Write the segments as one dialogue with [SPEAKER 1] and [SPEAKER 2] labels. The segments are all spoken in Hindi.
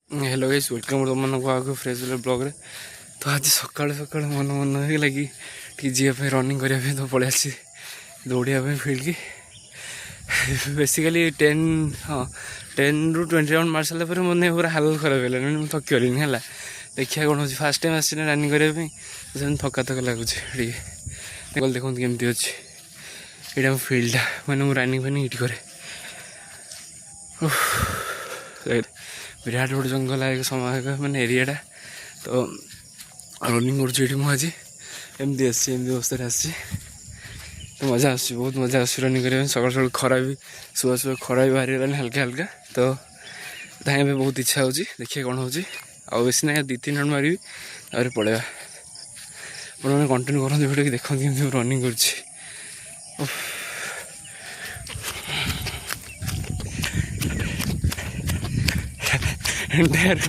[SPEAKER 1] हेलो गाइस वेलकम तुम मन को आगे फ्रेश ब्लॉग रे। तो आज सकाल सकाल मन मन हो लगी टी जीवा रनिंग करने तो पलि आसी दौड़ा फील्ड की बेसिकली 10 हाँ 10 ରୁ 20 राउंड मार सारा पर मैंने पूरा हाल खराब है थकी गली है देखिए कौन हो फास्ट टाइम आसी रनिंग करने थका थका लगुच देखो केमती अच्छे यहाँ फिल्ड मैंने रनिंग फानिंग ये कै विराट बड़े जंगल है समय मैंने एरियाटा तो रनिंग कर मुझे एमती अवस्था आसी तो मजा आस बहुत मजा आस रनिंग करने सकाल सकाल खरा भी सुबह सुबह खरा भी बाहरी गलानी हल्का हल्का तो धाइया भी बहुत इच्छा हो देखिए कौन हो बेस ना 2-3 राउंड मारि और पड़ेगा मैंने कंटिन्यू करते भिडियो कि देखते रनिंग कर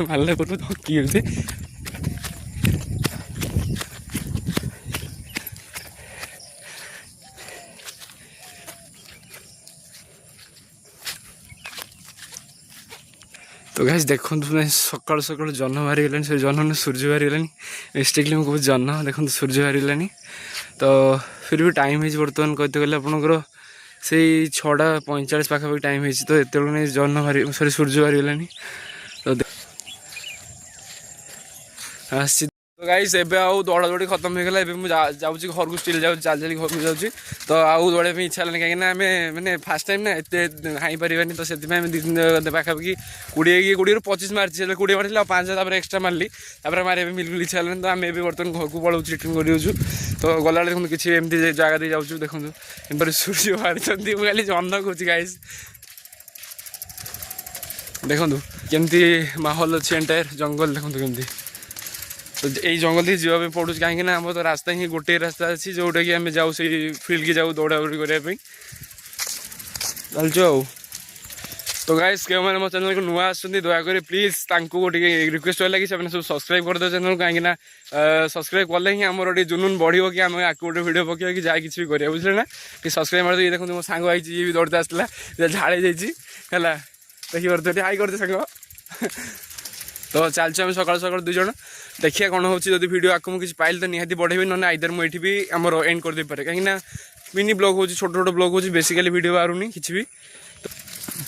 [SPEAKER 1] मारला कर थकी गए तो गाइस देखो सकाल सकाल जन बाहरी गलानी से जन सूर्य बाहरी गलानी मिस्टेकली मुझे कहूँ जन देखो सूर्य बाहरी गलानी तो फिर भी टाइम है बर्तमान कहते गले आपंकर से 6:45 पाखापाखि टाइम है तो एत जन बाहरी सरी सूर्य बाहरी गलानी तो आसी तो गाइस एबे आउ दौड़ा दौड़ी खत्म हो गला मुझे जाऊँगी घर को स्टिल जाऊँ चल चल घर को जाऊँगी तो आउ दौड़ा इच्छा है कहीं मैंने फास्ट टाइम ना एत हाई पारानी तो से 2-3 पाखापाखि 20-25 मार्च 20 मार्च 5 एक्सट्रा मारली मारे बिल्कुल इच्छा है तो आम बर्तमान घर को पलाऊ रिटर्न कर तो गला देखो किसी एमती जगह दे जाऊँ देखो एम सूर्य बाहरी खाली जन कौच गाइस देखो केमती माहौल अच्छी एंटायर जंगल देखो केमती तो यही जंगल ही जावाई पड़ू कहीं आम तो रास्ता ही गोटे रास्ता अच्छी जोटा कि आम जाऊ से फिल्ड की जाऊ दौड़ा दौड़ी करने चलचु तो गाइस क्यों मैंने मो चैनल को नुआ आसुँच दयाकोरी प्लीज रिक्वेस्ट है कि सब सब्सक्राइब कर दो चैनल कहीं सब्सक्राइब कले ही आम जुनून बढ़ो कि आम आगे गोटे वीडियो पकड़ कि जहाँ किसी भी करें बुझे ना कि सब्सक्राइब मार देखो मो सांग आई भी दौड़ते आसला झाड़े जाइए देखिए हाई करते सांग तो चलचे आम सकाल सकाल 2 जन देखिए कौन हो वीडियो आपको मुझे पाइल तो निहाती बढ़ेबी ना आइदर मुझे भी आमर एंड कर दे पारे कहीं मिनी ब्लॉग हो छोट छोट ब्लॉग हो बेसिकली वीडियो बाहरुनी किसी भी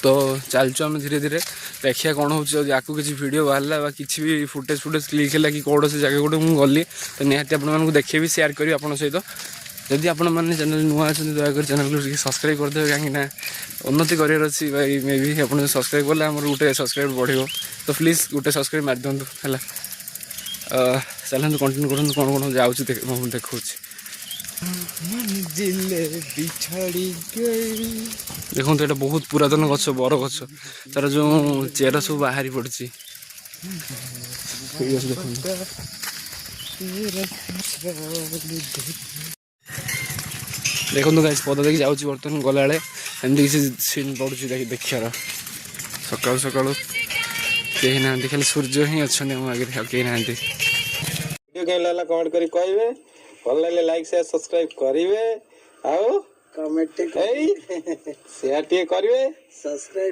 [SPEAKER 1] तो चलचु आम धीरे धीरे देखिए कौन हो आपको किसी वीडियो बाहर किसी भी फुटेज क्लिक है कि कौन से जगह गोटे मुझे गली तो निहाती आपको देखिए शेयर करी आप सहित जदि आपण मैंने चैनल नुआ अच्छे दयाकोरी चैनल को सब्सक्राइब करदे कहीं उन्नति करार अच्छी भाई मे भी आप सब्सक्राइब कले आम गोटे सब्सक्राइब बढ़ो तो प्लीज गोटे सब्सक्राइब मार दिंतु है चलते कंटिन्यू करूँ कौन कौन जाऊँगी देखा देखो तो ये बहुत पुरातन गछ बर गछ तार जो चेरा सब बाहरी पड़ी देखो गाइस पदा देखिए जाऊँगी बर्तमान गला एमती किसी सीन पड़ुची देखार सकाल सकाल कहीं ना खाली सूर्य ही अच्छा मो आगे कहीं ना वीडियो कहीं लगा कमेंट करी कहिबे भल लगे लाइक शेयर सब्सक्राइब करिवे आओ
[SPEAKER 2] कमेंट
[SPEAKER 1] शेयर टे करिवे
[SPEAKER 2] सब्सक्राइब